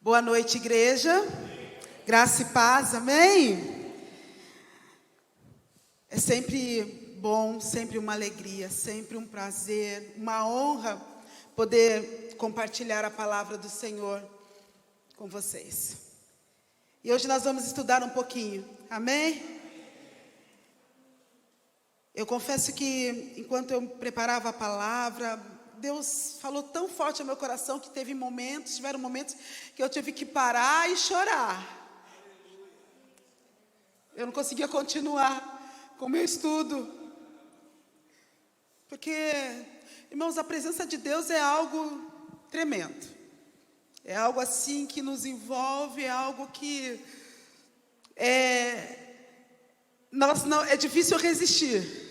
Boa noite, igreja. Graça e paz, amém? É sempre bom, sempre uma alegria, sempre um prazer, uma honra poder compartilhar a palavra do Senhor com vocês. E hoje nós vamos estudar um pouquinho, amém? Eu confesso que enquanto eu preparava a palavra, Deus falou tão forte ao meu coração que tiveram momentos que eu tive que parar e chorar. Eu não conseguia continuar com o meu estudo. Porque, irmãos, a presença de Deus é algo tremendo. É algo assim que nos envolve, é algo que é difícil resistir.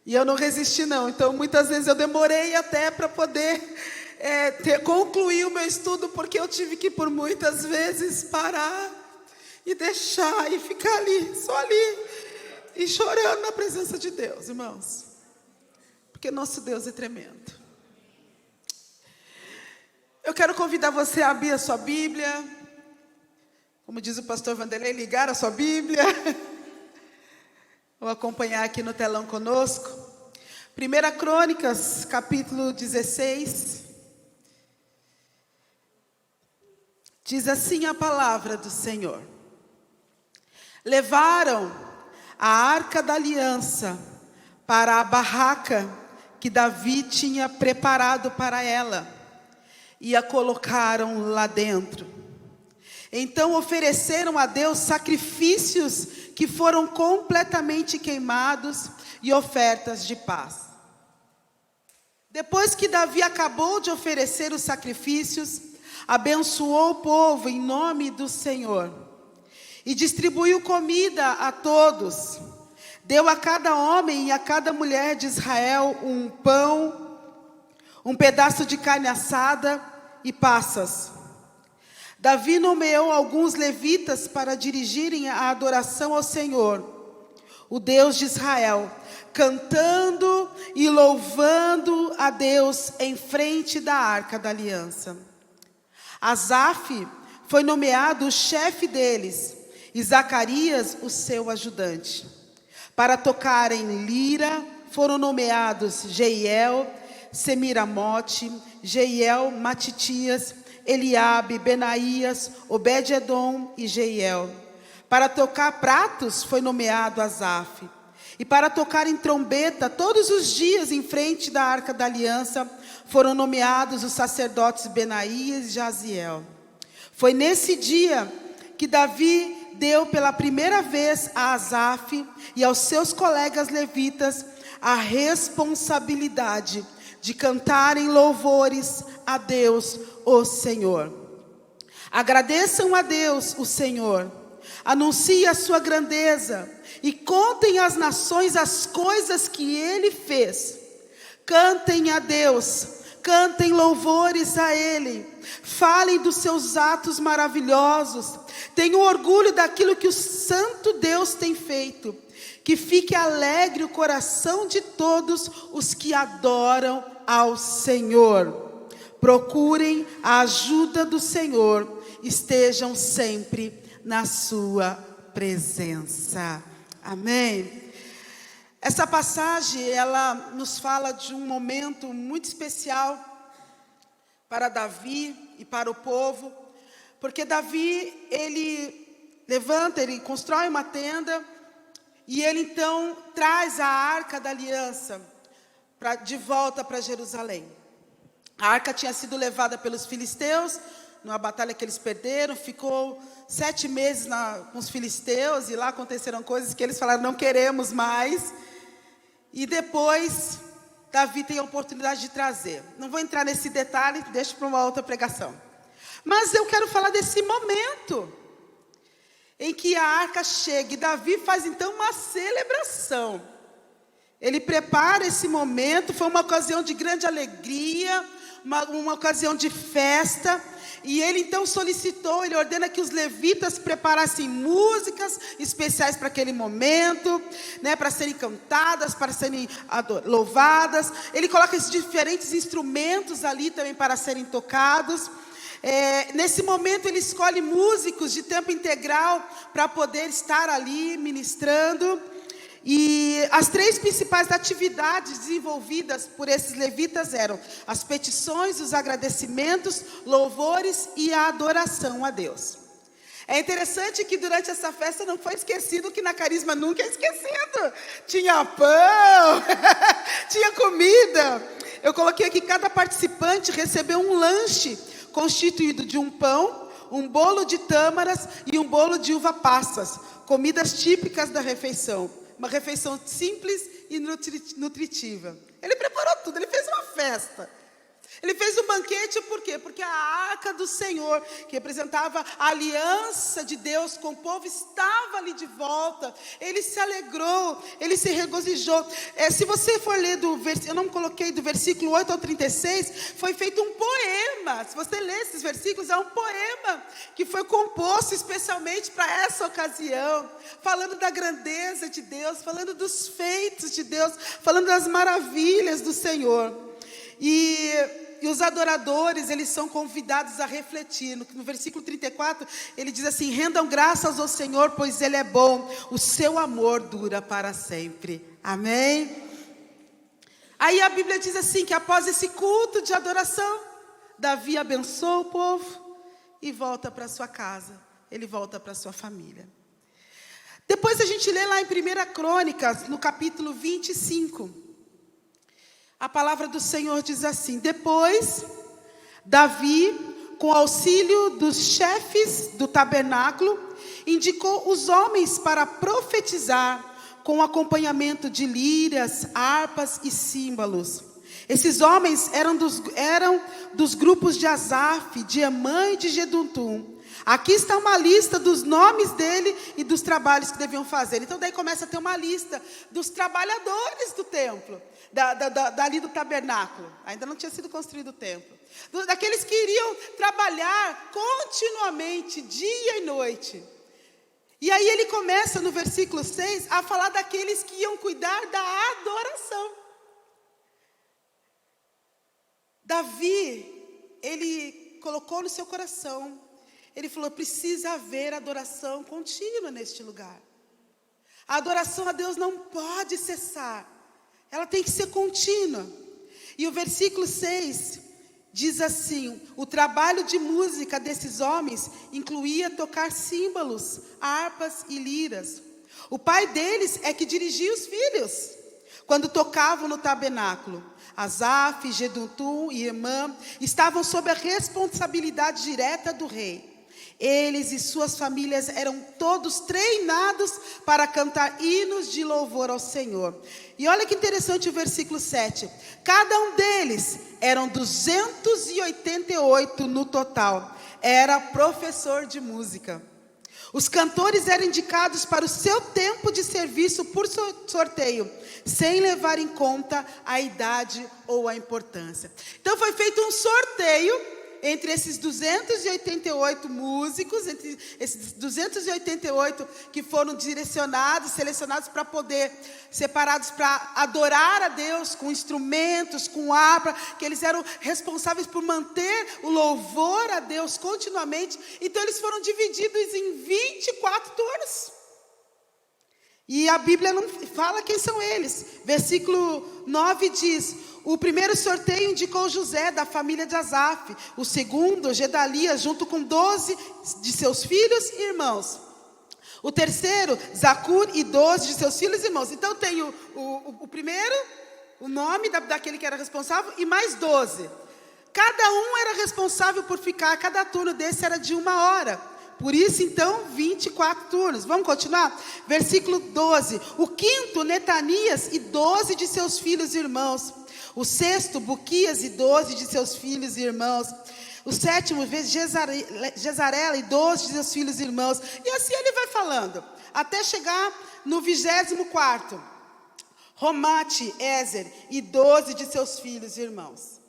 E eu não resisti não, então muitas vezes eu demorei até para poder concluir o meu estudo, porque eu tive que por muitas vezes parar e deixar e ficar ali, só ali, e chorando na presença de Deus, irmãos. Porque nosso Deus é tremendo. Eu quero convidar você a abrir a sua Bíblia, como diz o pastor Vanderlei, ligar a sua Bíblia. Vou acompanhar aqui no telão conosco. 1 Crônicas, capítulo 16. Diz assim a palavra do Senhor. Levaram a arca da aliança para a barraca que Davi tinha preparado para ela e a colocaram lá dentro. Então ofereceram a Deus sacrifícios que foram completamente queimados e ofertas de paz. Depois que Davi acabou de oferecer os sacrifícios, abençoou o povo em nome do Senhor e distribuiu comida a todos. Deu a cada homem e a cada mulher de Israel um pão, um pedaço de carne assada e passas. Davi nomeou alguns levitas para dirigirem a adoração ao Senhor, o Deus de Israel, cantando e louvando a Deus em frente da arca da aliança. Asaf foi nomeado o chefe deles e Zacarias o seu ajudante. Para tocarem lira foram nomeados Jeiel, Semiramote, Jeiel, Matitias, Eliabe, Benaías, Obed-edom e Jeiel. Para tocar pratos foi nomeado Asaf. E para tocar em trombeta todos os dias em frente da arca da aliança foram nomeados os sacerdotes Benaías e Jaziel. Foi nesse dia que Davi deu pela primeira vez a Asaf e aos seus colegas levitas a responsabilidade de cantarem louvores a Deus, o Senhor. Agradeçam a Deus, o Senhor. Anuncie a sua grandeza e contem às nações as coisas que Ele fez. Cantem a Deus, cantem louvores a Ele. Falem dos seus atos maravilhosos. Tenham orgulho daquilo que o Santo Deus tem feito. Que fique alegre o coração de todos os que adoram ao Senhor. Procurem a ajuda do Senhor, estejam sempre na sua presença. Amém? Essa passagem, ela nos fala de um momento muito especial para Davi e para o povo, porque Davi, ele constrói uma tenda, e ele então traz a arca da aliança de volta para Jerusalém. A arca tinha sido levada pelos filisteus, numa batalha que eles perderam, ficou 7 meses com os filisteus, e lá aconteceram coisas que eles falaram, não queremos mais. E depois, Davi tem a oportunidade de trazer. Não vou entrar nesse detalhe, deixo para uma outra pregação. Mas eu quero falar desse momento em que a arca chega, e Davi faz então uma celebração. Ele prepara esse momento, foi uma ocasião de grande alegria, uma ocasião de festa, e ele então solicitou, ele ordena que os levitas preparassem músicas especiais para aquele momento, né, para serem cantadas, para serem louvadas. Ele coloca esses diferentes instrumentos ali também para serem tocados. Nesse momento ele escolhe músicos de tempo integral para poder estar ali ministrando. E as 3 principais atividades desenvolvidas por esses levitas eram as petições, os agradecimentos, louvores e a adoração a Deus. É interessante que durante essa festa não foi esquecido que na Carisma nunca é esquecido. Tinha pão, tinha comida. Eu coloquei aqui, cada participante recebeu um lanche constituído de um pão, um bolo de tâmaras e um bolo de uva passas, comidas típicas da refeição. Uma refeição simples e nutritiva. Ele preparou tudo, ele fez uma festa. Ele fez um banquete, por quê? Porque a arca do Senhor, que representava a aliança de Deus com o povo, estava ali de volta. Ele se alegrou, ele se regozijou. Se você for ler eu não coloquei do versículo 8 ao 36, foi feito um poema. Se você ler esses versículos, é um poema que foi composto especialmente para essa ocasião, falando da grandeza de Deus, falando dos feitos de Deus, falando das maravilhas do Senhor. E os adoradores, eles são convidados a refletir. No versículo 34, ele diz assim: rendam graças ao Senhor, pois Ele é bom, o seu amor dura para sempre. Amém? Aí a Bíblia diz assim, que após esse culto de adoração, Davi abençoa o povo e volta para sua casa. Ele volta para sua família. Depois a gente lê lá em 1 Crônicas, no capítulo 25. A palavra do Senhor diz assim: depois, Davi, com auxílio dos chefes do tabernáculo, indicou os homens para profetizar, com acompanhamento de liras, harpas e símbolos. Esses homens eram dos grupos de Asaf, de Emã e de Jedutum. Aqui está uma lista dos nomes dele e dos trabalhos que deviam fazer. Então daí começa a ter uma lista dos trabalhadores do templo, dali do tabernáculo. Ainda não tinha sido construído o templo. Daqueles que iriam trabalhar continuamente, dia e noite. E aí ele começa no versículo 6 a falar daqueles que iam cuidar da adoração. Davi, ele colocou no seu coração, ele falou: precisa haver adoração contínua neste lugar. A adoração a Deus não pode cessar, ela tem que ser contínua. E o versículo 6 diz assim: o trabalho de música desses homens incluía tocar símbolos, harpas e liras. O pai deles é que dirigia os filhos quando tocavam no tabernáculo. Asaf, Jedutum e Emã estavam sob a responsabilidade direta do rei. Eles e suas famílias eram todos treinados para cantar hinos de louvor ao Senhor. E olha que interessante o versículo 7. Cada um deles, eram 288 no total, era professor de música. Os cantores eram indicados para o seu tempo de serviço por sorteio, sem levar em conta a idade ou a importância. Então foi feito um sorteio entre esses 288 músicos, entre esses 288 que foram selecionados para poder, separados para adorar a Deus com instrumentos, com harpa, que eles eram responsáveis por manter o louvor a Deus continuamente. Então eles foram divididos em 24 turnos. E a Bíblia não fala quem são eles. Versículo 9 diz: o primeiro sorteio indicou José, da família de Asaf. O segundo, Gedalias, junto com 12 de seus filhos e irmãos. O terceiro, Zacur, e 12 de seus filhos e irmãos. Então tem o primeiro, o nome daquele que era responsável, e mais 12. Cada um era responsável por ficar, cada turno desse era de 1 hora. Por isso, então, 24 turnos. Vamos continuar? Versículo 12. O quinto, Netanias, e 12 de seus filhos e irmãos. O sexto, Buquias, e 12 de seus filhos e irmãos. O sétimo, Jezarela, e 12 de seus filhos e irmãos. E assim ele vai falando, até chegar no 24º. Romate, Ezer, e 12 de seus filhos e irmãos.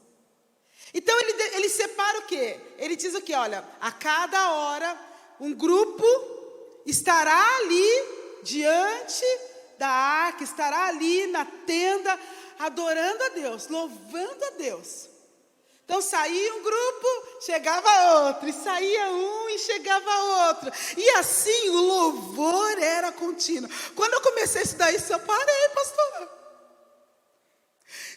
Então ele separa o quê? Ele diz o quê? Olha, a cada hora um grupo estará ali diante da arca, estará ali na tenda, adorando a Deus, louvando a Deus. Então saía um grupo, chegava outro, e saía um e chegava outro. E assim o louvor era contínuo. Quando eu comecei a estudar isso, eu parei, pastor.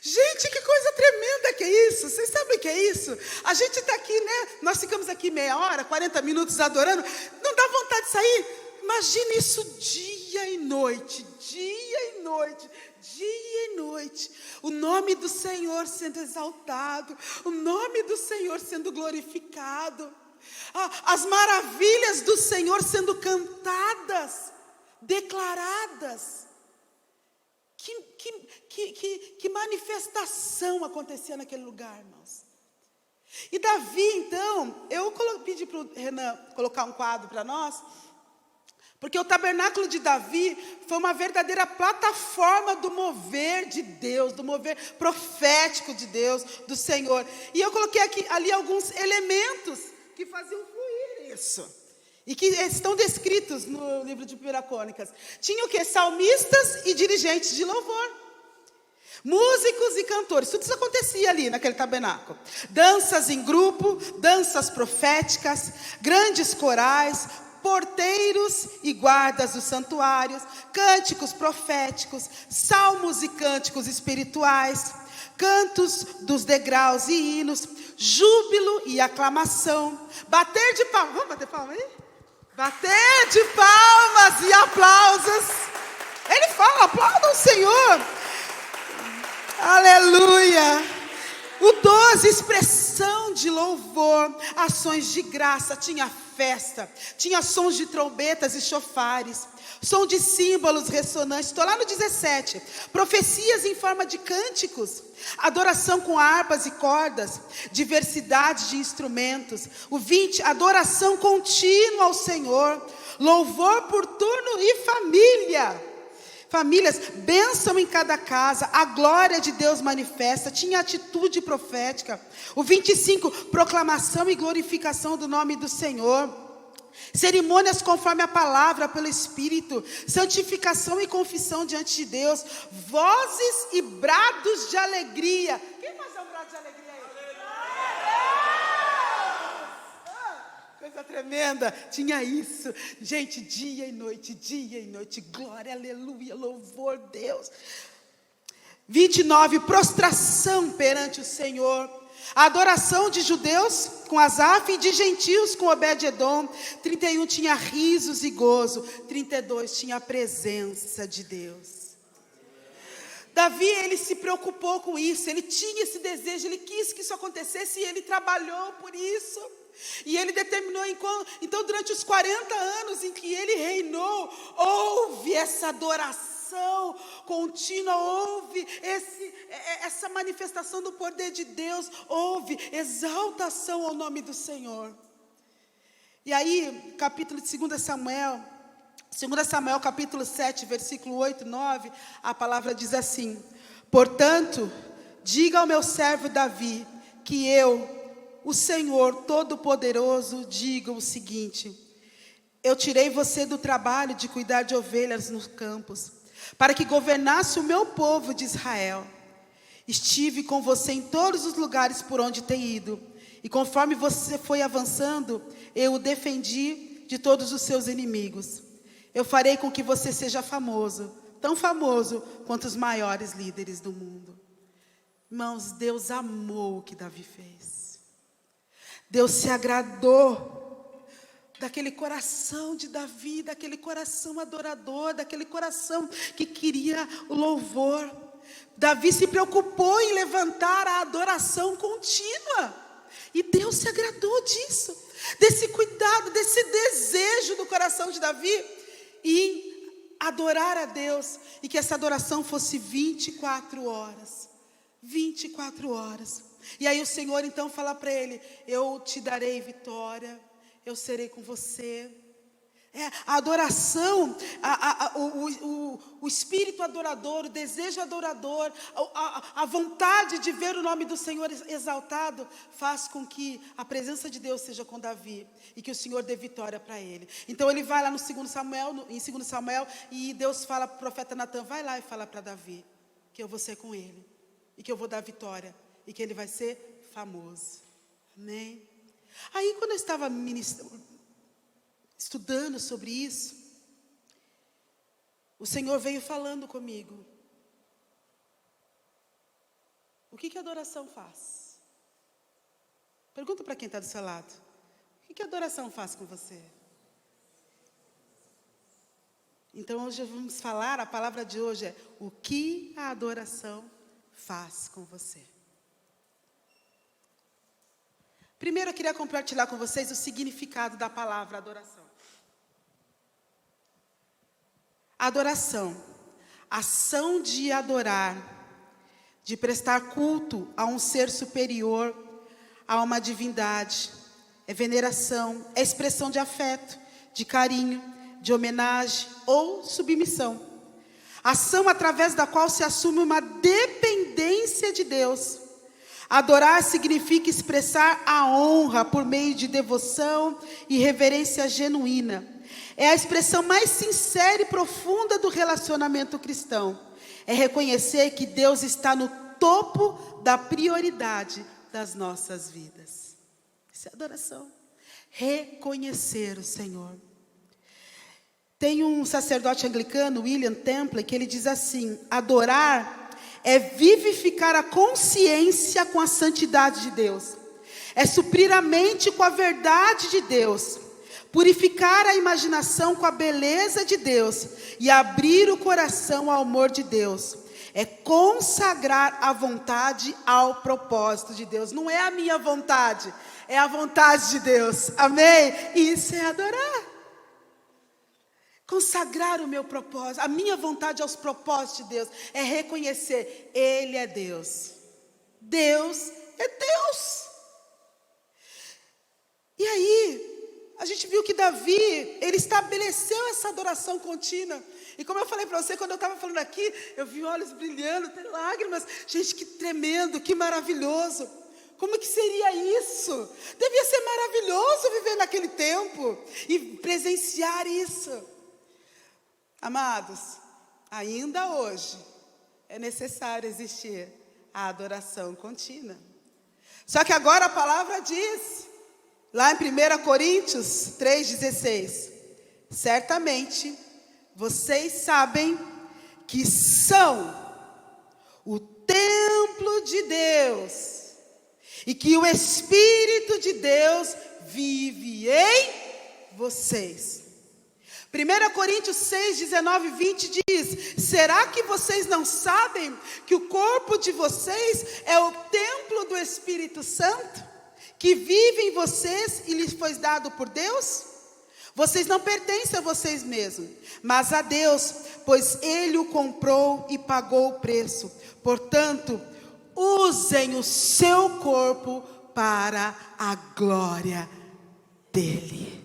Gente, que coisa tremenda que é isso. Vocês sabem o que é isso? A gente está aqui, né? Nós ficamos aqui meia hora, 40 minutos adorando. Não dá vontade de sair? Imagine isso dia e noite, dia e noite. Dia e noite, o nome do Senhor sendo exaltado, o nome do Senhor sendo glorificado, as maravilhas do Senhor sendo cantadas, declaradas. Que manifestação acontecia naquele lugar, irmãos. E Davi, então, eu pedi para o Renan colocar um quadro para nós, porque o tabernáculo de Davi foi uma verdadeira plataforma do mover de Deus, do mover profético de Deus, do Senhor. E eu coloquei ali alguns elementos que faziam fluir isso. E que estão descritos no livro de 1 Crônicas. Tinha o quê? Salmistas e dirigentes de louvor. Músicos e cantores. Tudo isso acontecia ali naquele tabernáculo. Danças em grupo, danças proféticas, grandes corais, porteiros e guardas dos santuários, cânticos proféticos, salmos e cânticos espirituais, cantos dos degraus e hinos, júbilo e aclamação, bater de palmas. Vamos bater palmas aí? Bater de palmas e aplausos. Ele fala, aplaudam o Senhor. Aleluia. O 12, expressão de louvor, ações de graça, tinha festa, tinha sons de trombetas e chofares, som de símbolos ressonantes. Estou lá no 17, profecias em forma de cânticos, adoração com harpas e cordas, diversidade de instrumentos. O 20, adoração contínua ao Senhor, louvor por turno e família. Famílias, bênção em cada casa, a glória de Deus manifesta, tinha atitude profética. O 25, proclamação e glorificação do nome do Senhor. Cerimônias conforme a palavra, pelo Espírito, santificação e confissão diante de Deus, vozes e brados de alegria. Quem faz um brado de alegria aí? Coisa tremenda, tinha isso, gente, dia e noite, glória, aleluia, louvor a Deus. 29, prostração perante o Senhor, a adoração de judeus com Asaf e de gentios com Obed-edom. 31, tinha risos e gozo. 32, tinha a presença de Deus. Davi, ele se preocupou com isso, ele tinha esse desejo, ele quis que isso acontecesse e ele trabalhou por isso. E ele determinou, então durante os 40 anos em que ele reinou, houve essa adoração contínua, houve essa manifestação do poder de Deus, houve exaltação ao nome do Senhor. E aí, capítulo de 2 Samuel capítulo 7, versículo 8 e 9, a palavra diz assim: portanto, diga ao meu servo Davi, que eu, o Senhor Todo-Poderoso, digo o seguinte: eu tirei você do trabalho de cuidar de ovelhas nos campos, para que governasse o meu povo de Israel. Estive com você em todos os lugares por onde tem ido, e conforme você foi avançando, eu o defendi de todos os seus inimigos. Eu farei com que você seja famoso, tão famoso quanto os maiores líderes do mundo. Irmãos, Deus amou o que Davi fez. Deus se agradou daquele coração de Davi, daquele coração adorador, daquele coração que queria o louvor. Davi se preocupou em levantar a adoração contínua. E Deus se agradou disso, desse cuidado, desse desejo do coração de Davi em adorar a Deus. E que essa adoração fosse 24 horas. 24 horas. E aí o Senhor então fala para ele: eu te darei vitória, eu serei com você. A adoração, o espírito adorador, o desejo adorador, a vontade de ver o nome do Senhor exaltado, faz com que a presença de Deus seja com Davi e que o Senhor dê vitória para ele. Então ele vai lá em 2 Samuel, e Deus fala para o profeta Natan: vai lá e fala para Davi que eu vou ser com ele, e que eu vou dar vitória, e que ele vai ser famoso. Amém? Aí quando eu estava estudando sobre isso, o Senhor veio falando comigo. O que a adoração faz? Pergunta para quem está do seu lado. O que a adoração faz com você? Então hoje vamos falar, a palavra de hoje é: o que a adoração faz com você? Primeiro eu queria compartilhar com vocês o significado da palavra adoração. Adoração, ação de adorar, de prestar culto a um ser superior, a uma divindade. É veneração, é expressão de afeto, de carinho, de homenagem ou submissão. Ação através da qual se assume uma dependência de Deus. Adorar significa expressar a honra por meio de devoção e reverência genuína. É a expressão mais sincera e profunda do relacionamento cristão. É reconhecer que Deus está no topo da prioridade das nossas vidas. Isso é adoração. Reconhecer o Senhor. Tem um sacerdote anglicano, William Temple, que ele diz assim: adorar é vivificar a consciência com a santidade de Deus. É suprir a mente com a verdade de Deus. Purificar a imaginação com a beleza de Deus. E abrir o coração ao amor de Deus. É consagrar a vontade ao propósito de Deus. Não é a minha vontade, é a vontade de Deus. Amém? Isso é adorar. Consagrar o meu propósito, a minha vontade aos propósitos de Deus, é reconhecer, Ele é Deus. Deus é Deus. E aí, a gente viu que Davi, ele estabeleceu essa adoração contínua. E como eu falei para você, quando eu estava falando aqui, eu vi olhos brilhando, até lágrimas. Gente, que tremendo, que maravilhoso. Como que seria isso? Devia ser maravilhoso viver naquele tempo e presenciar isso. Amados, ainda hoje é necessário existir a adoração contínua. Só que agora a palavra diz, lá em 1 Coríntios 3,16, certamente vocês sabem que são o templo de Deus e que o Espírito de Deus vive em vocês. 1 Coríntios 6, 19 e 20 diz: será que vocês não sabem que o corpo de vocês é o templo do Espírito Santo, que vive em vocês e lhes foi dado por Deus? Vocês não pertencem a vocês mesmos, mas a Deus, pois Ele o comprou e pagou o preço. Portanto, usem o seu corpo para a glória dEle.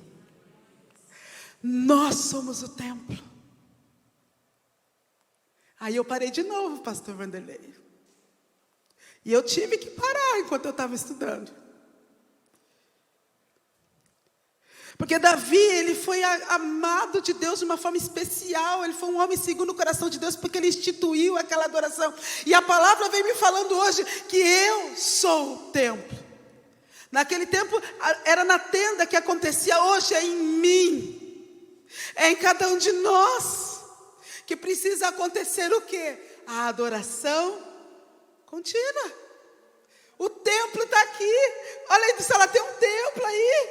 Nós somos o templo. Aí eu parei de novo, pastor Vanderlei. E eu tive que parar enquanto eu estava estudando. Porque Davi, ele foi amado de Deus de uma forma especial. Ele foi um homem segundo o coração de Deus, porque ele instituiu aquela adoração. E a palavra vem me falando hoje que eu sou o templo. Naquele tempo era na tenda que acontecia, hoje é em mim. É em cada um de nós que precisa acontecer o quê? A adoração contínua. O templo está aqui. Olha aí do céu, tem um templo aí.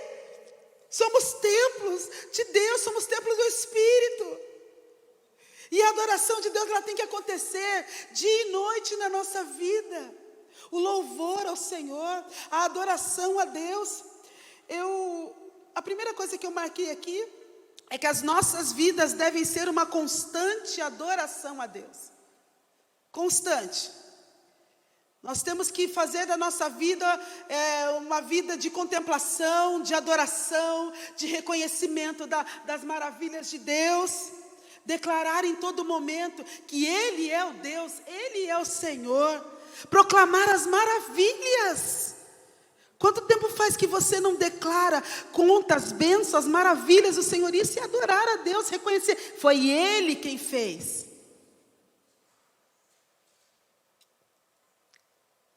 Somos templos de Deus, somos templos do Espírito. E a adoração de Deus, ela tem que acontecer dia e noite na nossa vida. O louvor ao Senhor, a adoração a Deus. A primeira coisa que eu marquei aqui é que as nossas vidas devem ser uma constante adoração a Deus. Constante. Nós temos que fazer da nossa vida uma vida de contemplação, de adoração, de reconhecimento das maravilhas de Deus. Declarar em todo momento que Ele é o Deus, Ele é o Senhor. Proclamar as maravilhas. Quanto tempo faz que você não declara, conta as bênçãos, as maravilhas do Senhor? Isso é adorar a Deus, reconhecer, foi Ele quem fez.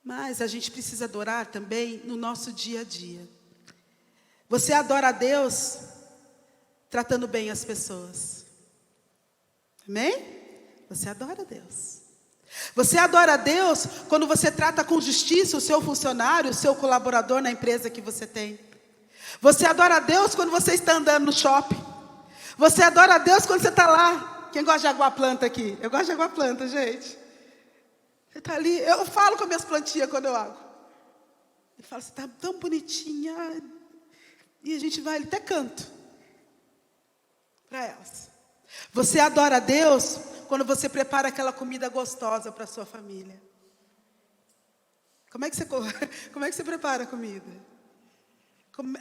Mas a gente precisa adorar também no nosso dia a dia. Você adora a Deus tratando bem as pessoas. Amém? Você adora a Deus. Você adora a Deus quando você trata com justiça o seu funcionário, o seu colaborador na empresa que você tem. Você adora a Deus quando você está andando no shopping. Você adora a Deus quando você está lá. Quem gosta de aguar planta aqui? Eu gosto de aguar planta, gente. Você está ali, eu falo com as minhas plantinhas quando eu ago. Ele fala, você está tão bonitinha. E a gente vai, até canto para elas. Você adora a Deus quando você prepara aquela comida gostosa para a sua família. Como é que você prepara a comida?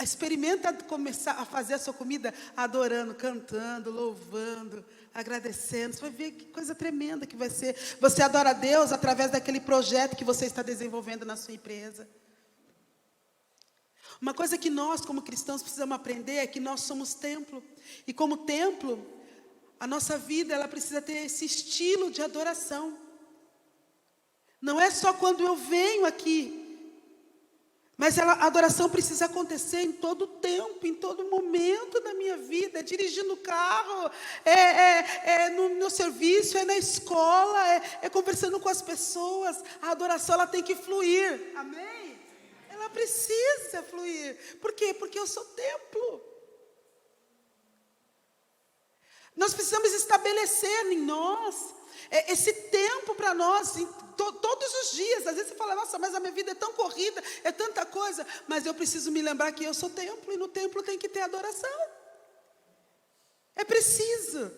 Experimenta começar a fazer a sua comida adorando, cantando, louvando, agradecendo. Você vai ver que coisa tremenda que vai ser. Você adora a Deus através daquele projeto que você está desenvolvendo na sua empresa. Uma coisa que nós, como cristãos, precisamos aprender é que nós somos templo. E como templo, a nossa vida ela precisa ter esse estilo de adoração. Não é só quando eu venho aqui. Mas a adoração precisa acontecer em todo tempo, em todo momento da minha vida. É dirigindo o carro, no meu serviço, é na escola, é conversando com as pessoas. A adoração ela tem que fluir, amém? Ela precisa fluir. Por quê? Porque eu sou templo. Nós precisamos estabelecer em nós esse tempo para nós, todos os dias. Às vezes você fala, nossa, mas a minha vida é tão corrida, é tanta coisa. Mas eu preciso me lembrar que eu sou templo, e no templo tem que ter adoração. É preciso.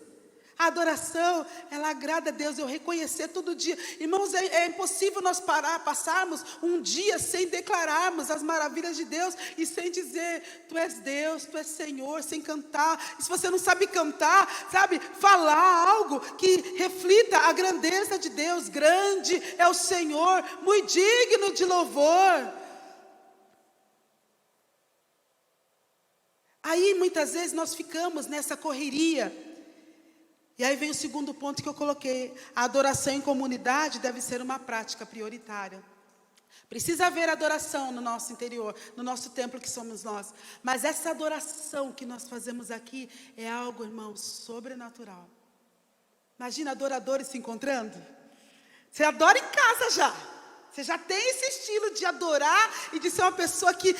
A adoração, ela agrada a Deus, eu reconhecer todo dia. Irmãos, é impossível nós passarmos um dia sem declararmos as maravilhas de Deus e sem dizer, Tu és Deus, Tu és Senhor, sem cantar. E se você não sabe cantar, sabe, falar algo que reflita a grandeza de Deus. Grande é o Senhor, muito digno de louvor. Aí, muitas vezes, nós ficamos nessa correria. E aí vem o segundo ponto que eu coloquei. A adoração em comunidade deve ser uma prática prioritária. Precisa haver adoração no nosso interior, no nosso templo que somos nós. Mas essa adoração que nós fazemos aqui é algo, irmãos, sobrenatural. Imagina adoradores se encontrando. Você adora em casa já. Você já tem esse estilo de adorar e de ser uma pessoa que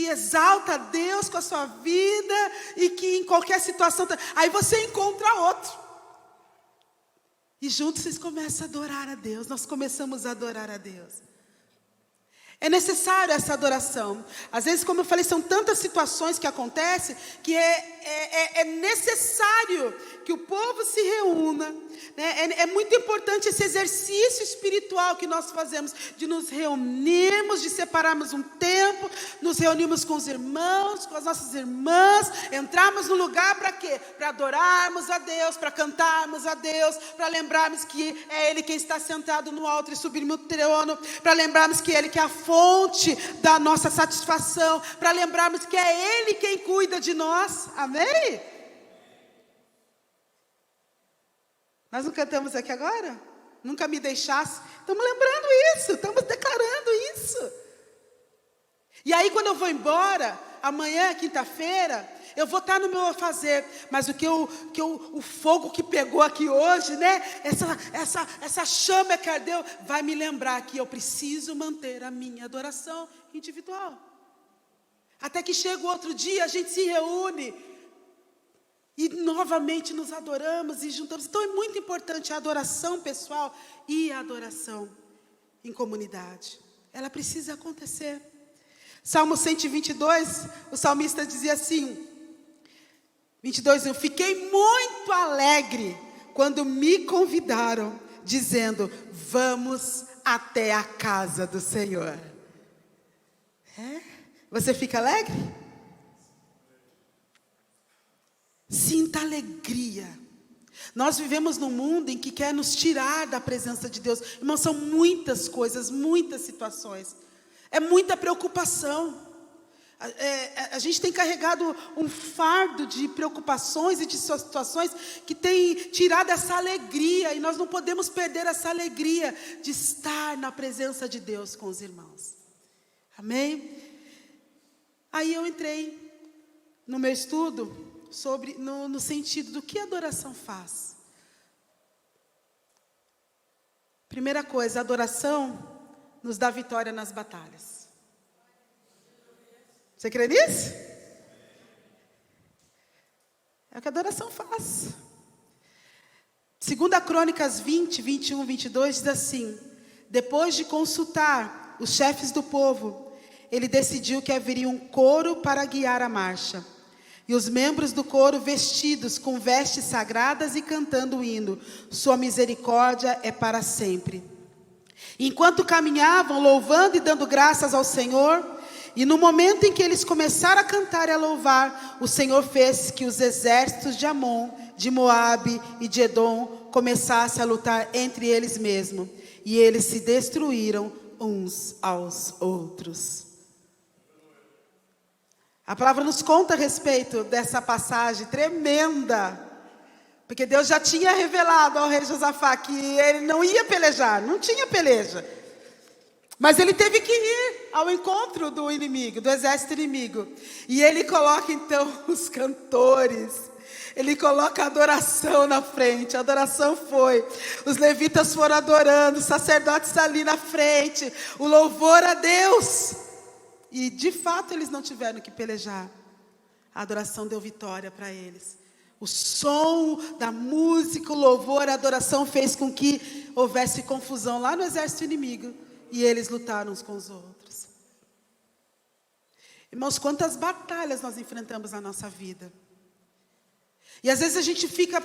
exalta a Deus com a sua vida e que em qualquer situação... Aí você encontra outro. E juntos vocês começam a adorar a Deus. Nós começamos a adorar a Deus. É necessário essa adoração. Às vezes, como eu falei, são tantas situações que acontecem que é necessário que o povo se reúna. Né? É muito importante esse exercício espiritual que nós fazemos, de nos reunirmos, de separarmos um tempo, nos reunirmos com os irmãos, com as nossas irmãs, entrarmos no lugar para quê? Para adorarmos a Deus, para cantarmos a Deus, para lembrarmos que é Ele quem está sentado no alto e subirmos no trono, para lembrarmos que Ele que é a fonte da nossa satisfação, para lembrarmos que é Ele quem cuida de nós, amém? Nós não cantamos aqui agora? Nunca me deixasse. Estamos lembrando isso, estamos declarando isso. E aí quando eu vou embora, amanhã, quinta-feira, eu vou estar no meu fazer. Mas o fogo que pegou aqui hoje, né? Essa chama que ardeu, vai me lembrar que eu preciso manter a minha adoração individual. Até que chega o outro dia, a gente se reúne. E novamente nos adoramos e juntamos. Então é muito importante a adoração pessoal e a adoração em comunidade. Ela precisa acontecer. Salmo 122, o salmista dizia assim, 22, eu fiquei muito alegre quando me convidaram, dizendo, vamos até a casa do Senhor. Você fica alegre? Sinta alegria. Nós vivemos num mundo em que quer nos tirar da presença de Deus. Irmãos, são muitas coisas, muitas situações. É muita preocupação. A gente tem carregado um fardo de preocupações e de situações que tem tirado essa alegria, e nós não podemos perder essa alegria de estar na presença de Deus com os irmãos. Amém? Aí eu entrei no meu estudo no sentido do que a adoração faz. Primeira coisa, a adoração nos dá vitória nas batalhas. Você crê nisso? É o que a adoração faz. 2 Crônicas 20, 21, 22 diz assim: depois de consultar os chefes do povo, ele decidiu que haveria um coro para guiar a marcha. E os membros do coro, vestidos com vestes sagradas e cantando o hino, sua misericórdia é para sempre. Enquanto caminhavam, louvando e dando graças ao Senhor, e no momento em que eles começaram a cantar e a louvar, o Senhor fez que os exércitos de Amon, de Moabe e de Edom começassem a lutar entre eles mesmos. E eles se destruíram uns aos outros. A palavra nos conta a respeito dessa passagem tremenda. Porque Deus já tinha revelado ao rei Josafá que ele não ia pelejar, não tinha peleja. Mas ele teve que ir ao encontro do inimigo, do exército inimigo. E ele coloca então os cantores, ele coloca a adoração na frente. A adoração foi, os levitas foram adorando, os sacerdotes ali na frente, o louvor a Deus. E de fato eles não tiveram que pelejar. A adoração deu vitória para eles. O som da música, o louvor, a adoração fez com que houvesse confusão lá no exército inimigo. E eles lutaram uns com os outros. Irmãos, quantas batalhas nós enfrentamos na nossa vida. E às vezes a gente fica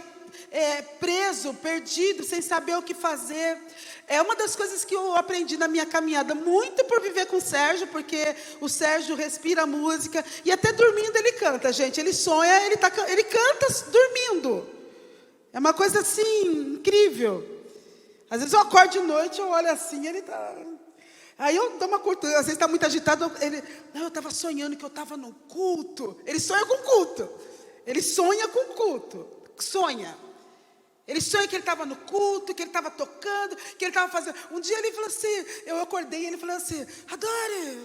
preso, perdido, sem saber o que fazer. É uma das coisas que eu aprendi na minha caminhada, muito por viver com o Sérgio, porque o Sérgio respira música, e até dormindo ele canta, gente. Ele sonha, ele canta dormindo. É uma coisa assim, incrível. Às vezes eu acordo de noite, eu olho assim, ele está... Aí eu dou uma curta, às vezes está muito agitado, eu estava sonhando que eu estava no culto. Ele sonha com culto. Ele sonha com culto. Sonha. Ele sonha que ele estava no culto, que ele estava tocando, que ele estava fazendo... Um dia ele falou assim, eu acordei e ele falou assim, adore.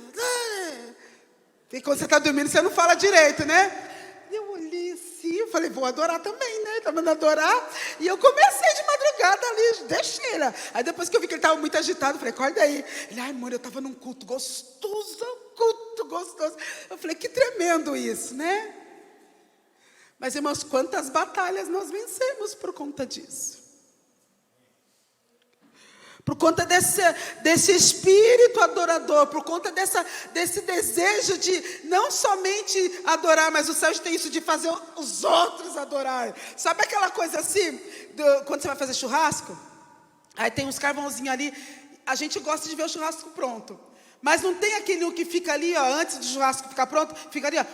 E quando você está dormindo, você não fala direito, né? Eu olhei assim, eu falei, vou adorar também, né? Estava indo adorar. E eu comecei de madrugada ali, deixei ele. Aí depois que eu vi que ele estava muito agitado, eu falei, acorda aí. Ele, ai, amor, eu estava num culto gostoso, Eu falei, que tremendo isso, né? Mas, irmãos, quantas batalhas nós vencemos por conta disso. Por conta desse espírito adorador, por conta desse desejo de não somente adorar, mas o Sérgio tem isso de fazer os outros adorarem. Sabe aquela coisa assim, quando você vai fazer churrasco? Aí tem uns carvãozinhos ali, a gente gosta de ver o churrasco pronto. Mas não tem aquele que fica ali, ó, antes do churrasco ficar pronto, fica ali, ó,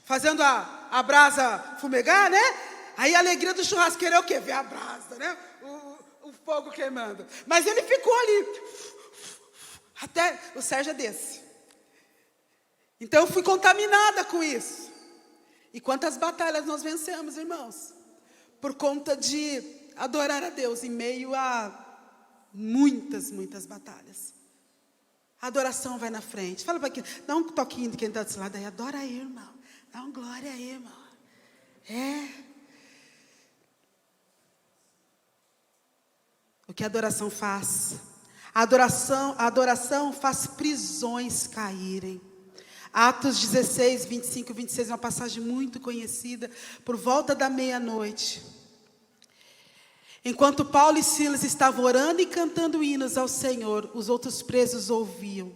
fazendo a brasa fumegar, né? Aí a alegria do churrasqueiro é o quê? Ver a brasa, né? O fogo queimando. Mas ele ficou ali. Até o Sérgio é desse. Então eu fui contaminada com isso. E quantas batalhas nós vencemos, irmãos? Por conta de adorar a Deus em meio a muitas batalhas. A adoração vai na frente. Fala para quem, dá um toquinho de quem está desse lado aí. Adora aí, irmão. Dá uma glória aí, irmão. O que a adoração faz? A adoração faz prisões caírem. Atos 16, 25 e 26 é uma passagem muito conhecida. Por volta da meia-noite, enquanto Paulo e Silas estavam orando e cantando hinos ao Senhor, os outros presos ouviam.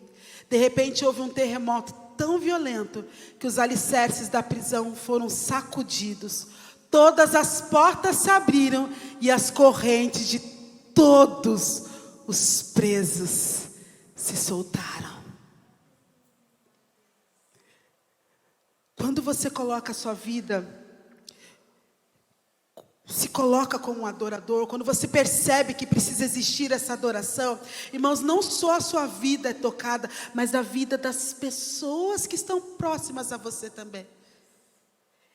De repente houve um terremoto tão violento que os alicerces da prisão foram sacudidos. Todas as portas se abriram e as correntes de todos os presos se soltaram. Quando você coloca a sua vida se coloca como um adorador, quando você percebe que precisa existir essa adoração, irmãos, não só a sua vida é tocada, mas a vida das pessoas que estão próximas a você também.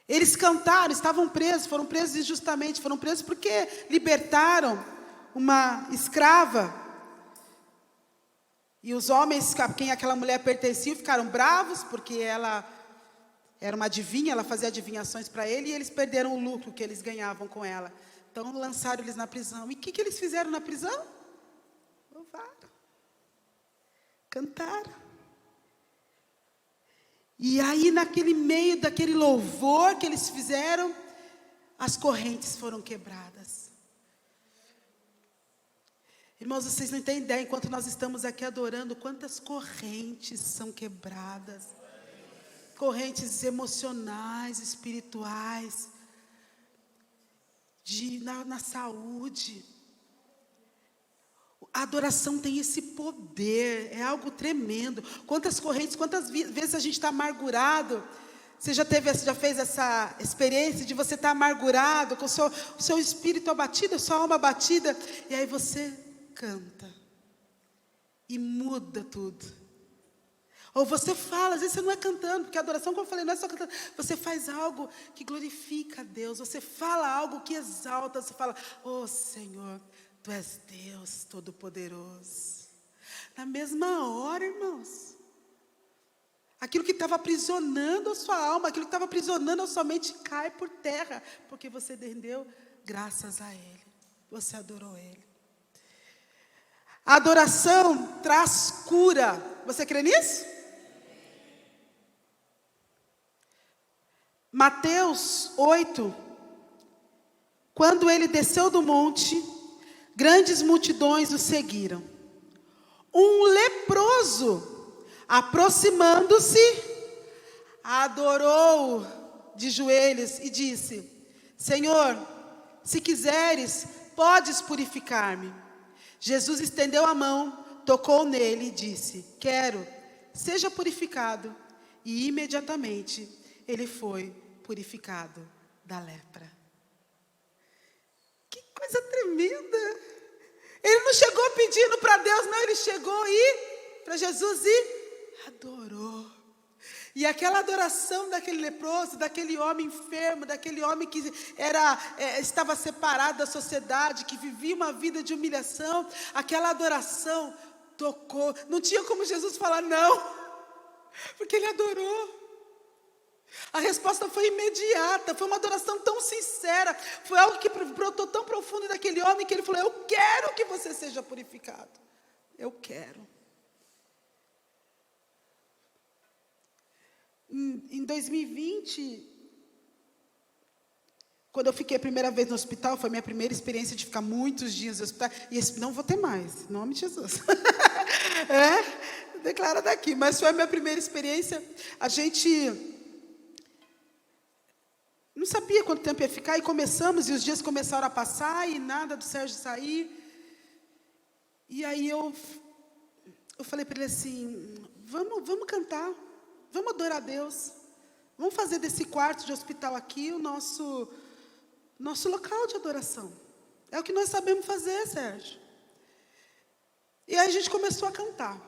Eles cantaram, estavam presos, foram presos injustamente, foram presos porque libertaram uma escrava. E os homens a quem aquela mulher pertencia ficaram bravos, porque ela era uma adivinha, ela fazia adivinhações para ele, e eles perderam o lucro que eles ganhavam com ela. Então lançaram eles na prisão. E o que eles fizeram na prisão? Louvaram, cantaram. E aí naquele meio daquele louvor que eles fizeram, as correntes foram quebradas. Irmãos, vocês não têm ideia, enquanto nós estamos aqui adorando, quantas correntes são quebradas. Correntes emocionais, espirituais, na saúde. A adoração tem esse poder, é algo tremendo. Quantas correntes, quantas vezes a gente está amargurado. Você já fez essa experiência de você estar amargurado, com o seu espírito abatido, a sua alma abatida, e aí você canta e muda tudo. Ou você fala, às vezes você não é cantando, porque a adoração, como eu falei, não é só cantando. Você faz algo que glorifica a Deus, você fala algo que exalta, você fala, oh Senhor, Tu és Deus Todo-Poderoso. Na mesma hora, irmãos, aquilo que estava aprisionando a sua alma, aquilo que estava aprisionando a sua mente, cai por terra, porque você rendeu graças a Ele, você adorou Ele. A adoração traz cura, você crê nisso? Mateus 8, quando ele desceu do monte, grandes multidões o seguiram. Um leproso, aproximando-se, adorou de joelhos e disse, Senhor, se quiseres, podes purificar-me. Jesus estendeu a mão, tocou nele e disse, quero, seja purificado. E imediatamente ele foi purificado da lepra. Que coisa tremenda! Ele não chegou pedindo para Deus, não, ele chegou para Jesus e adorou. E aquela adoração daquele leproso, daquele homem enfermo, daquele homem que estava separado da sociedade, que vivia uma vida de humilhação, aquela adoração tocou. Não tinha como Jesus falar não, porque ele adorou. A resposta foi imediata, foi uma adoração tão sincera, foi algo que brotou tão profundo daquele homem que ele falou, eu quero que você seja purificado, eu quero. Em 2020, quando eu fiquei a primeira vez no hospital, foi a minha primeira experiência de ficar muitos dias no hospital, e não vou ter mais, em nome de Jesus. Declara daqui, mas foi a minha primeira experiência. A gente não sabia quanto tempo ia ficar, e começamos, e os dias começaram a passar, e nada do Sérgio sair. E aí eu falei para ele assim, vamos cantar, vamos adorar a Deus, vamos fazer desse quarto de hospital aqui o nosso local de adoração. É o que nós sabemos fazer, Sérgio. E aí a gente começou a cantar.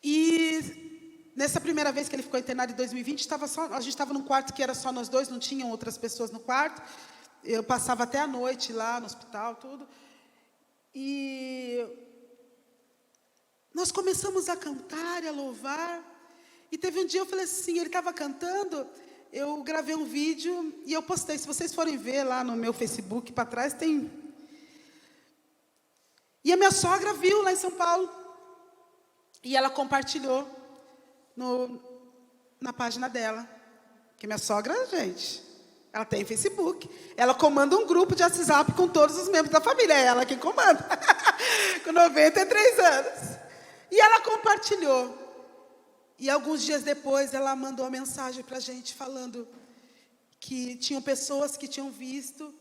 E nessa primeira vez que ele ficou internado em 2020, a gente estava num quarto que era só nós dois, não tinham outras pessoas no quarto. Eu passava até a noite lá no hospital, tudo. E nós começamos a cantar e a louvar. E teve um dia, eu falei assim, ele estava cantando, eu gravei um vídeo e eu postei. Se vocês forem ver lá no meu Facebook, para trás tem. E a minha sogra viu lá em São Paulo. E ela compartilhou na página dela. Porque minha sogra, gente, ela tem Facebook. Ela comanda um grupo de WhatsApp com todos os membros da família. É ela quem comanda. Com 93 anos. E ela compartilhou. E alguns dias depois, ela mandou uma mensagem para a gente falando que tinham pessoas que tinham visto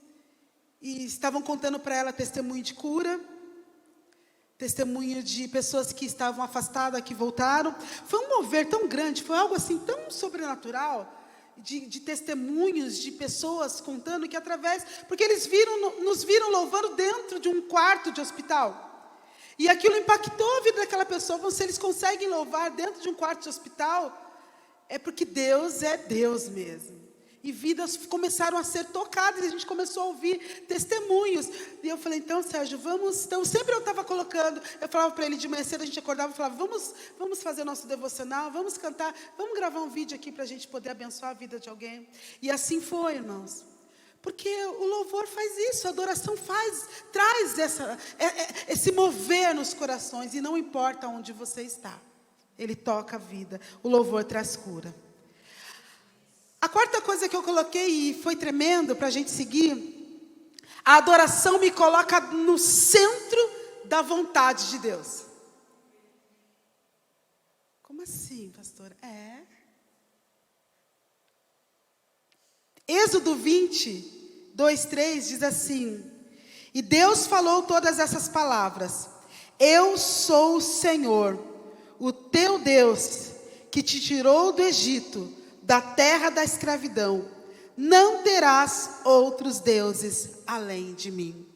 e estavam contando para ela testemunho de cura, testemunho de pessoas que estavam afastadas, que voltaram. Foi um mover tão grande, foi algo assim tão sobrenatural, de testemunhos, de pessoas contando que porque eles nos viram louvando dentro de um quarto de hospital. E aquilo impactou a vida daquela pessoa. Então, se eles conseguem louvar dentro de um quarto de hospital, é porque Deus é Deus mesmo. E vidas começaram a ser tocadas, e a gente começou a ouvir testemunhos. E eu falei, então, Sérgio, vamos... Então, sempre eu estava colocando, eu falava para ele de manhã cedo, a gente acordava e falava, vamos fazer o nosso devocional, vamos cantar, vamos gravar um vídeo aqui para a gente poder abençoar a vida de alguém. E assim foi, irmãos. Porque o louvor faz isso, a adoração traz esse mover nos corações, e não importa onde você está, ele toca a vida, o louvor traz cura. A quarta coisa que eu coloquei, e foi tremendo para a gente seguir, a adoração me coloca no centro da vontade de Deus. Como assim, pastora? Êxodo 20, 2, 3 diz assim: e Deus falou todas essas palavras: eu sou o Senhor, o teu Deus, que te tirou do Egito, da terra da escravidão. Não terás outros deuses além de mim.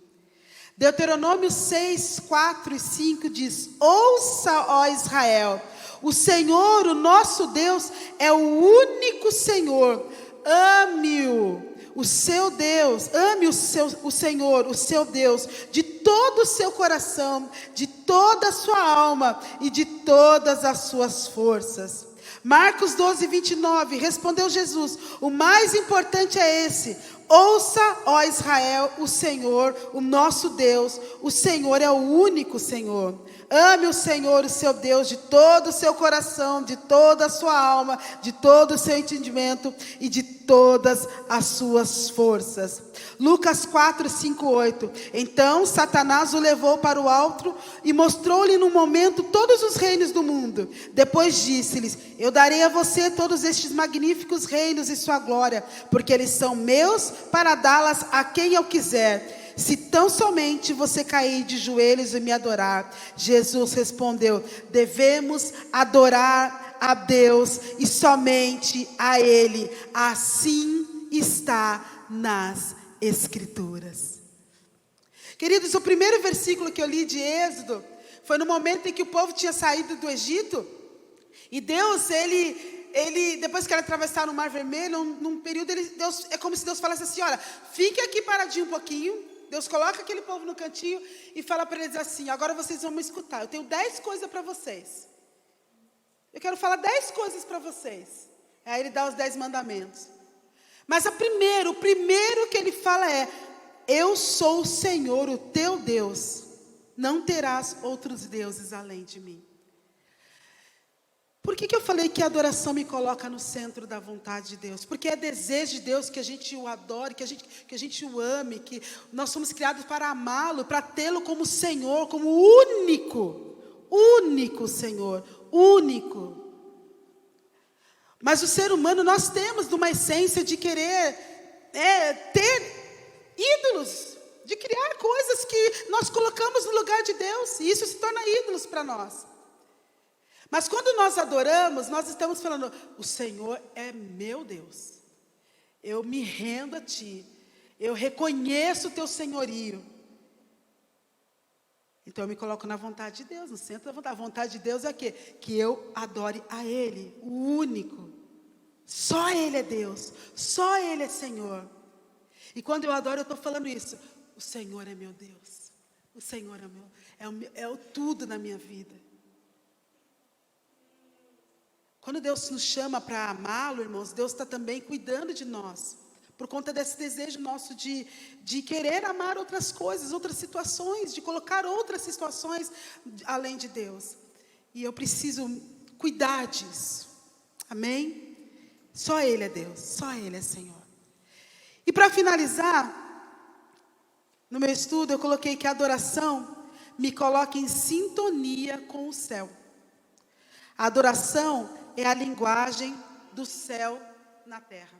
Deuteronômio 6, 4 e 5 diz: ouça, ó Israel, o Senhor, o nosso Deus, é o único Senhor. Ame-o, o seu Deus, ame o Senhor, o seu Deus, de todo o seu coração, de toda a sua alma e de todas as suas forças. Marcos 12, 29, respondeu Jesus: o mais importante é esse: ouça, ó Israel, o Senhor, o nosso Deus, o Senhor é o único Senhor. Ame o Senhor, o seu Deus, de todo o seu coração, de toda a sua alma, de todo o seu entendimento e de todas as suas forças. Lucas 4, 5, 8. Então Satanás o levou para o alto e mostrou-lhe num momento todos os reinos do mundo. Depois disse-lhes: eu darei a você todos estes magníficos reinos e sua glória, porque eles são meus para dá-las a quem eu quiser, se tão somente você cair de joelhos e me adorar. Jesus respondeu: devemos adorar a Deus e somente a Ele. Assim está nas Escrituras. Queridos, o primeiro versículo que eu li de Êxodo foi no momento em que o povo tinha saído do Egito. E Deus, ele depois que eles atravessaram o Mar Vermelho, num período, é como se Deus falasse assim: olha, fique aqui paradinho um pouquinho. Deus coloca aquele povo no cantinho e fala para eles assim: agora vocês vão me escutar, eu tenho 10 coisas para vocês. Eu quero falar 10 coisas para vocês. Aí ele dá os 10 mandamentos. Mas o primeiro que ele fala é: eu sou o Senhor, o teu Deus, não terás outros deuses além de mim. Por que eu falei que a adoração me coloca no centro da vontade de Deus? Porque é desejo de Deus que a gente o adore, que a gente o ame, que nós somos criados para amá-lo, para tê-lo como Senhor, como único Senhor, único. Mas o ser humano, nós temos uma essência de querer ter ídolos, de criar coisas que nós colocamos no lugar de Deus, e isso se torna ídolos para nós. Mas quando nós adoramos, nós estamos falando: o Senhor é meu Deus, eu me rendo a Ti, eu reconheço o Teu senhorio. Então eu me coloco na vontade de Deus, no centro da vontade. A vontade de Deus é o quê? Que eu adore a Ele, o único. Só Ele é Deus, só Ele é Senhor. E quando eu adoro, eu estou falando isso: o Senhor é meu Deus, o Senhor é o tudo na minha vida. Quando Deus nos chama para amá-lo, irmãos, Deus está também cuidando de nós, por conta desse desejo nosso de querer amar outras coisas, outras situações, de colocar outras situações além de Deus. E eu preciso cuidar disso. Amém? Só Ele é Deus, só Ele é Senhor. E para finalizar, no meu estudo eu coloquei que a adoração me coloca em sintonia com o céu. A adoração é a linguagem do céu na terra.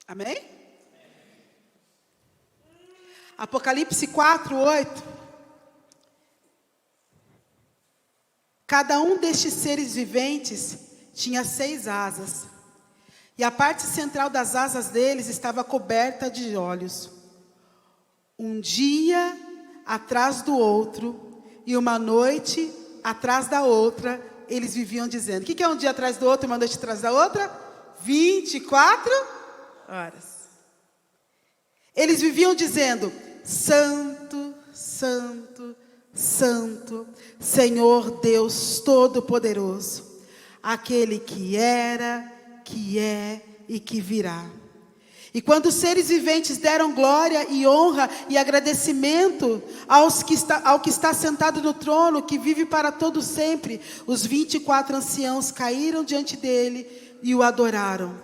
Amém? Apocalipse 4, 8. Cada um destes seres viventes tinha 6 asas, e a parte central das asas deles estava coberta de olhos. Um dia atrás do outro, e uma noite atrás da outra, eles viviam dizendo. O que é um dia atrás do outro e uma noite atrás da outra? 24 horas. Eles viviam dizendo: Santo, Santo, Santo, Senhor Deus Todo-Poderoso, aquele que era, que é e que virá. E quando os seres viventes deram glória e honra e agradecimento ao que está sentado no trono, que vive para todo sempre, os 24 anciãos caíram diante dele e o adoraram,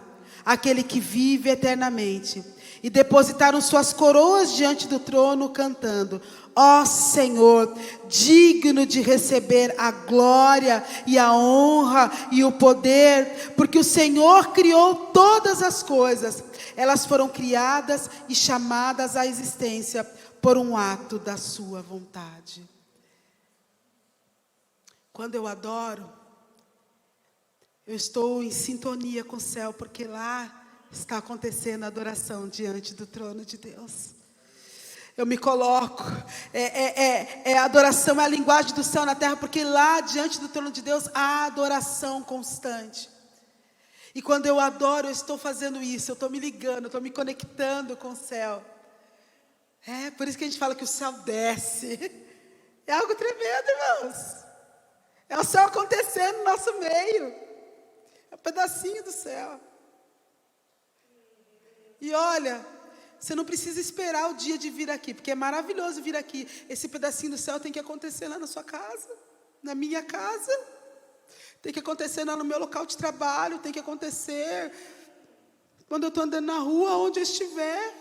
aquele que vive eternamente. E depositaram suas coroas diante do trono, cantando: ó Senhor, digno de receber a glória e a honra e o poder, porque o Senhor criou todas as coisas. Elas foram criadas e chamadas à existência por um ato da sua vontade. Quando eu adoro, eu estou em sintonia com o céu, porque lá está acontecendo a adoração diante do trono de Deus. Eu me coloco, a adoração é a linguagem do céu na terra, porque lá diante do trono de Deus há adoração constante. E quando eu adoro, eu estou fazendo isso, eu estou me ligando, eu estou me conectando com o céu. É por isso que a gente fala que o céu desce. É algo tremendo, irmãos. É o céu acontecendo no nosso meio. É um pedacinho do céu. E olha, você não precisa esperar o dia de vir aqui, porque é maravilhoso vir aqui. Esse pedacinho do céu tem que acontecer lá na sua casa, na minha casa. Tem que acontecer lá no meu local de trabalho, tem que acontecer quando eu estou andando na rua, onde eu estiver.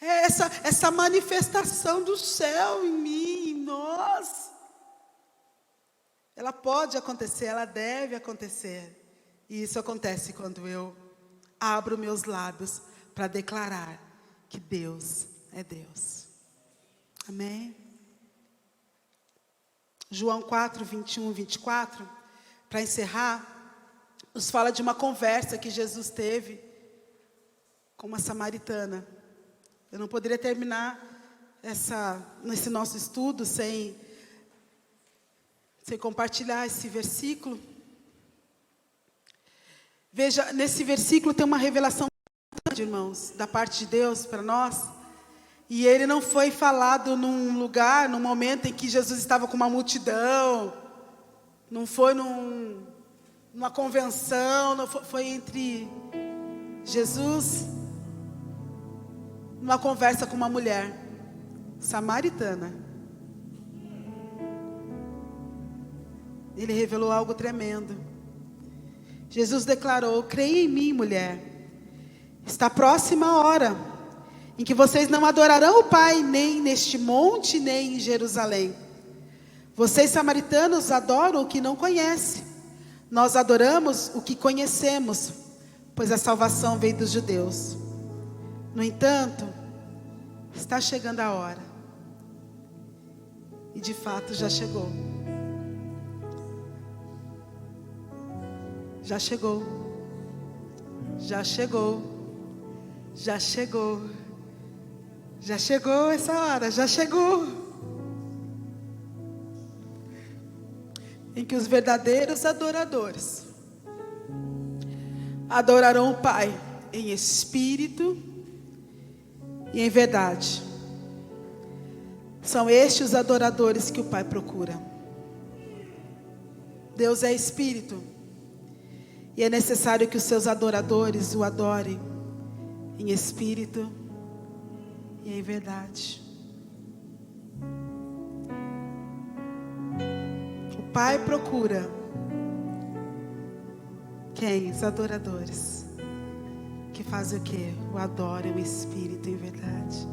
É essa manifestação do céu em mim, em nós. Ela pode acontecer, ela deve acontecer. E isso acontece quando eu abro meus lábios para declarar que Deus é Deus. Amém? João 4, 21 e 24, para encerrar, nos fala de uma conversa que Jesus teve com uma samaritana. Eu não poderia terminar nesse nosso estudo sem compartilhar esse versículo. Veja, nesse versículo tem uma revelação, irmãos, da parte de Deus para nós. E ele não foi falado num lugar, num momento em que Jesus estava com uma multidão. Não foi numa convenção, não foi entre Jesus, numa conversa com uma mulher samaritana. Ele revelou algo tremendo. Jesus declarou: creia em mim, mulher. Está próxima a hora em que vocês não adorarão o Pai, nem neste monte, nem em Jerusalém. Vocês, samaritanos, adoram o que não conhecem. Nós adoramos o que conhecemos, pois a salvação veio dos judeus. No entanto, está chegando a hora. E de fato já chegou. Já chegou. Já chegou. Já chegou. Já chegou essa hora, já chegou. Em que os verdadeiros adoradores adorarão o Pai em espírito e em verdade. São estes os adoradores que o Pai procura. Deus é espírito, e é necessário que os seus adoradores o adorem em espírito e em verdade. O Pai procura quem? Os adoradores que fazem o quê? O adorem em espírito e em verdade.